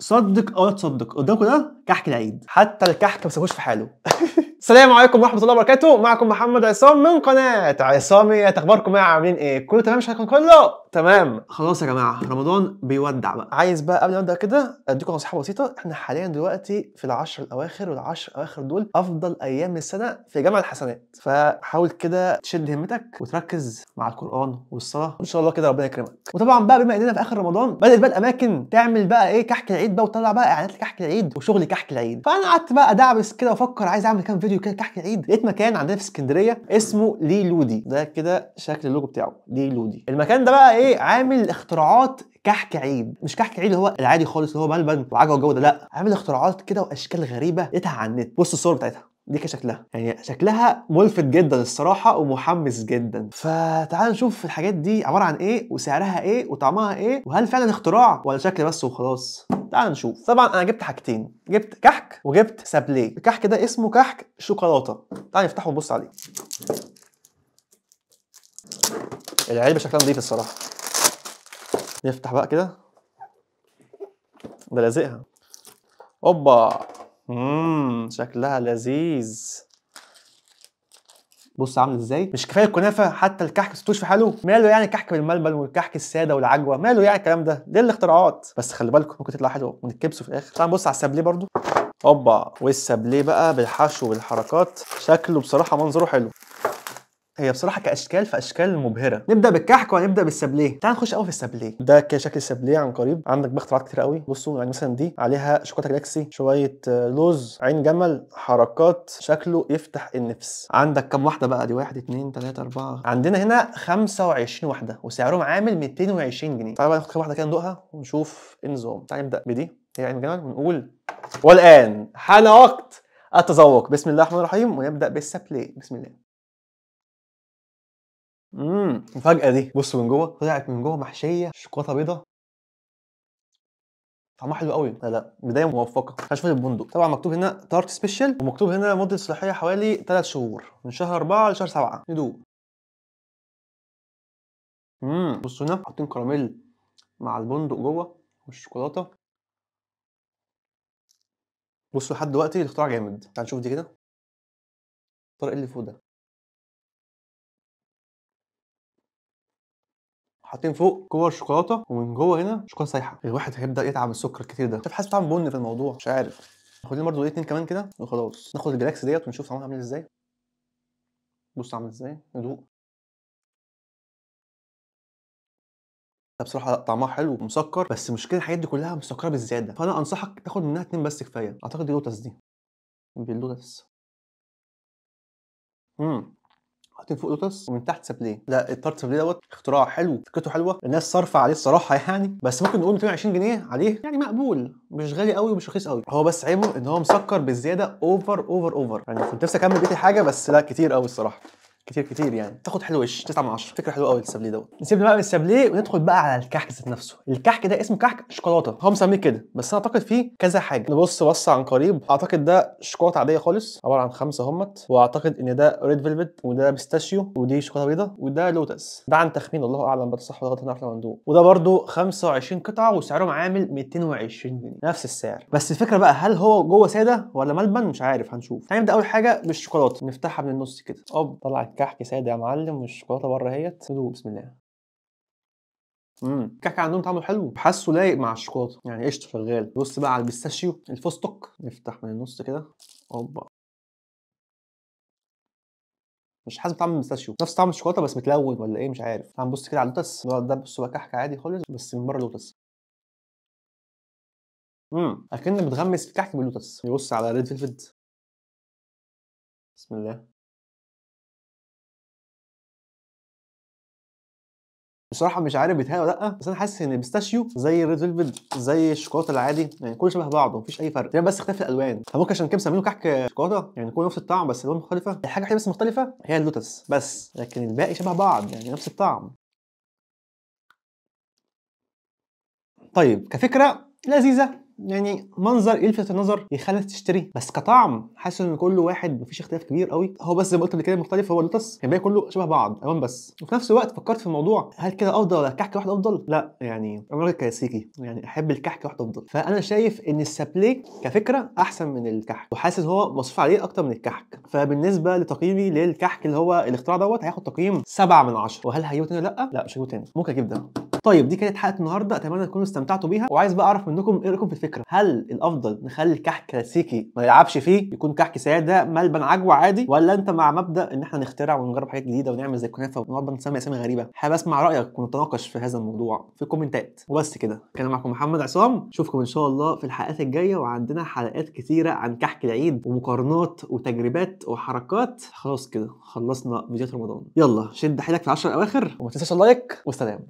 صدق او لا تصدق، قدامكم ده كحك العيد، حتى الكحك ما سابوش في حاله. السلام عليكم ورحمه الله وبركاته، معكم محمد عصام من قناه عصامي. اخباركم ايه؟ عاملين ايه؟ كله تمام؟ مش هيكون كله تمام. خلاص يا جماعه، رمضان بيودع بقى. عايز بقى قبل ما ابدا كده اديكم نصيحه بسيطه. احنا حاليا دلوقتي في العشر الاواخر، والعشر الاواخر دول افضل ايام السنه في جمع الحسنات، فحاول كده تشد همتك وتركز مع القران والصلاه، وان شاء الله كده ربنا يكرمك. وطبعا بقى بما اننا في اخر رمضان، بدات بقى الاماكن تعمل بقى ايه كحك العيد بقى، وتطلع بقى اعلانات لكحك العيد وشغل كحك العيد. فانا قعدت بقى ادعبس كده وافكر عايز اعمل كام فيديو كده كحك العيد. لقيت مكان عندنا في اسكندريه اسمه لي لودي، ده كده شكل اللوجو بتاعه لي لودي. المكان ده بقى ايه؟ عامل اختراعات كحك عيد، مش كحك عيد اللي هو العادي خالص اللي هو ملبن وعجوه والجو ده، لا، عامل اختراعات كده واشكال غريبه لقيتها على النت. بص الصور بتاعتها دي كده شكلها، يعني شكلها ملفت جدا الصراحه ومحمس جدا. فتعال نشوف الحاجات دي عباره عن ايه، وسعرها ايه، وطعمها ايه، وهل فعلا اختراع ولا شكل بس وخلاص. تعال نشوف. طبعا انا جبت حاجتين، جبت كحك وجبت سابليه. الكحك ده اسمه كحك شوكولاته. تعال نفتحه ونبص عليه. العلبه شكلها نظيف الصراحه. نفتح بقى كده، ده لازقها. اوبا، شكلها لذيذ. بص عامل ازاي؟ مش كفايه الكنافه، حتى الكحك مستوش في حاله. ماله يعني الكحك بالملبن والكحك الساده والعجوه؟ ماله يعني الكلام ده؟ دي الاختراعات. بس خلي بالكم ممكن تطلع حلوه ونتكبسوا في الاخر. تعال نبص على السابليه برضو. اوبا، والسابليه بقى بالحشو والحركات شكله بصراحه منظره حلو. هي بصراحه كاشكال فاشكال مبهره. نبدا بالكحك ولا نبدا بالسابليه؟ تعال نخش قوي في السابليه. ده كده شكل السابليه عن قريب. عندك بقى اختراعات كتير قوي. بصوا يعني مثلا دي عليها شوكولاته جلاكسي، شويه لوز، عين جمل، حركات شكله يفتح النفس. عندك كام واحده بقى دي؟ 1 2 3 4، عندنا هنا 25 واحده وسعرهم عامل 220 جنيه. تعال بقى ناخد كام واحده كده ندوقها ونشوف ايه النظام. تعال نبدا بدي، هي عين جمل، ونقول والان حان وقت التذوق. بسم الله الرحمن الرحيم، ونبدا بالسابليه. بسم الله. المفاجأة دي، بص من جوه، طلعت من جوه محشية شوكولاتة بيضة، طعمها حلو قوي. لا لا، بداية موفقة. هشوف البندق طبعا مكتوب هنا تارت سبيشال، ومكتوب هنا مدة صلاحية حوالي 3 شهور، من شهر 4 لشهر 7. ندوق. بصوا هنا حاطين كراميل مع البندق جوه والشوكولاتة. بصوا لحد دلوقتي الاختراع جامد. تعال نشوف دي كده. الطرق اللي فوق ده، حاطين فوق كور شوكولاته، ومن جوه هنا شوكولاته سايحه. الواحد هيبدا يتعب من السكر الكتير ده. شايف، حاسس طعم بن في الموضوع، مش عارف. ناخد لنا برضه اتنين كمان كده وخلاص. ناخد الجلاكسي ديت ونشوف طعمها عامل ازاي. بص عامل ازاي، ندوق. بصراحه طعمها حلو ومسكر، بس المشكله الحاجات دي كلها مسكره بالزياده، فانا انصحك تاخد منها اتنين بس كفايه. اعتقد دي لوتس دي، باللوتس. حاطين فوق لوتس ومن تحت سابليه. لا، التارت سابليه دوت اختراع حلو، فكرته حلوه، الناس صارفه عليه الصراحه يعني. بس ممكن نقول 220 جنيه عليه يعني مقبول، مش غالي قوي ومش رخيص قوي. هو بس عيبه ان هو مسكر بالزياده، اوفر اوفر اوفر يعني. كنت نفسي اكمل بقيه الحاجه، بس لا، كتير قوي الصراحه، كتير كتير يعني. تاخد حلو وش 9 من 10. فكره حلوه قوي السابليه دوت. نسيبنا بقى من السابليه وندخل بقى على الكحك ذات نفسه. الكحك ده اسمه كحك شوكولاته، هو مسميه كده، بس انا اعتقد فيه كذا حاجه. نبص بص عن قريب، اعتقد ده شوكولاته عاديه خالص عباره عن 5 همت، واعتقد ان ده ريد فيلفت، وده بيستاشيو، ودي شوكولاته بيضاء، وده لوتس. ده عن تخمين، الله اعلم بقى صح ولا غلط، هنعرف لما ندوق. وده برده 25 قطعه وسعرهم عامل 220 جنيه، نفس السعر. بس الفكره بقى، هل هو جوه ساده ولا ملبن؟ مش عارف، هنشوف. هنبدا اول حاجه بالشوكولاته، نفتحها من النص كده. طلع الكحك ساده يا معلم، والشوكولاته بره اهيت. ندوق بسم الله. الكحك عندهم طعمه حلو، حاسه لايق مع الشوكولاته يعني، قشطه شغال. بص بقى على البيستاشيو الفستق، نفتح من النص كده. اوبا، مش حاسس بطعم البيستاشيو، نفس طعم الشوكولاته بس متلون ولا ايه، مش عارف. هنبص كده على اللوتس ده، بص بقى كحك عادي خالص بس من بره لوتس. اكنك بتغمس الكحك باللوتس. يبص على ريد فيلفت. بسم الله. بصراحه مش عارف بيتهيألي ولا لا، بس انا حاسس ان البيستاشيو زي الريد فيلفت زي الشوكولاته العادي يعني، كله شبه بعض ومفيش اي فرق، بس اختلاف الالوان. فممكن عشان كده مسمينه كحك شوكولاته يعني، كله نفس الطعم بس الوان مختلفه. الحاجه الوحيده بس مختلفه هي اللوتس بس، لكن الباقي شبه بعض يعني، نفس الطعم. طيب كفكره لذيذه يعني منظر يلفت النظر يخليك تشتري، بس كطعم حاسس ان كل واحد مفيش اختلاف كبير قوي. هو بس زي ما قلت قبل كده المختلف هو اللوتس، الباقي كله شبه بعض الوان بس. وفي نفس الوقت فكرت في الموضوع، هل كده افضل ولا الكحك واحد افضل؟ لا، يعني انا راجل كلاسيكي، يعني احب الكحك واحد افضل. فانا شايف ان السابليه كفكره احسن من الكحك، وحاسس هو مصروف عليه اكتر من الكحك. فبالنسبه لتقييمي للكحك اللي هو الاختراع دوت هياخد تقييم 7 من 10. وهل هجيبه تاني؟ لا مش هجيبه تاني، ممكن اجيب ده. طيب دي كانت حلقه النهارده، اتمنى تكونوا استمتعتوا بيها. وعايز بقى اعرف منكم ايه رايكم في الفكره. هل الافضل نخلي الكحك كلاسيكي ما نلعبش فيه، يكون كحك ساده ملبن عجوه عادي، ولا انت مع مبدا ان احنا نخترع ونجرب حاجات جديده ونعمل زي الكنافه ونقعد نسمي اسامي غريبه؟ حابب اسمع رايك ونتناقش في هذا الموضوع في الكومنتات. وبس كده، كان معكم محمد عصام، اشوفكم ان شاء الله في الحلقات الجايه، وعندنا حلقات كتيره عن كحك العيد ومقارنات وتجربات وحركات. خلاص كده خلصنا فيديوهات رمضان، يلا شد حيلك في 10 اواخر، وما تنساش اللايك، والسلام.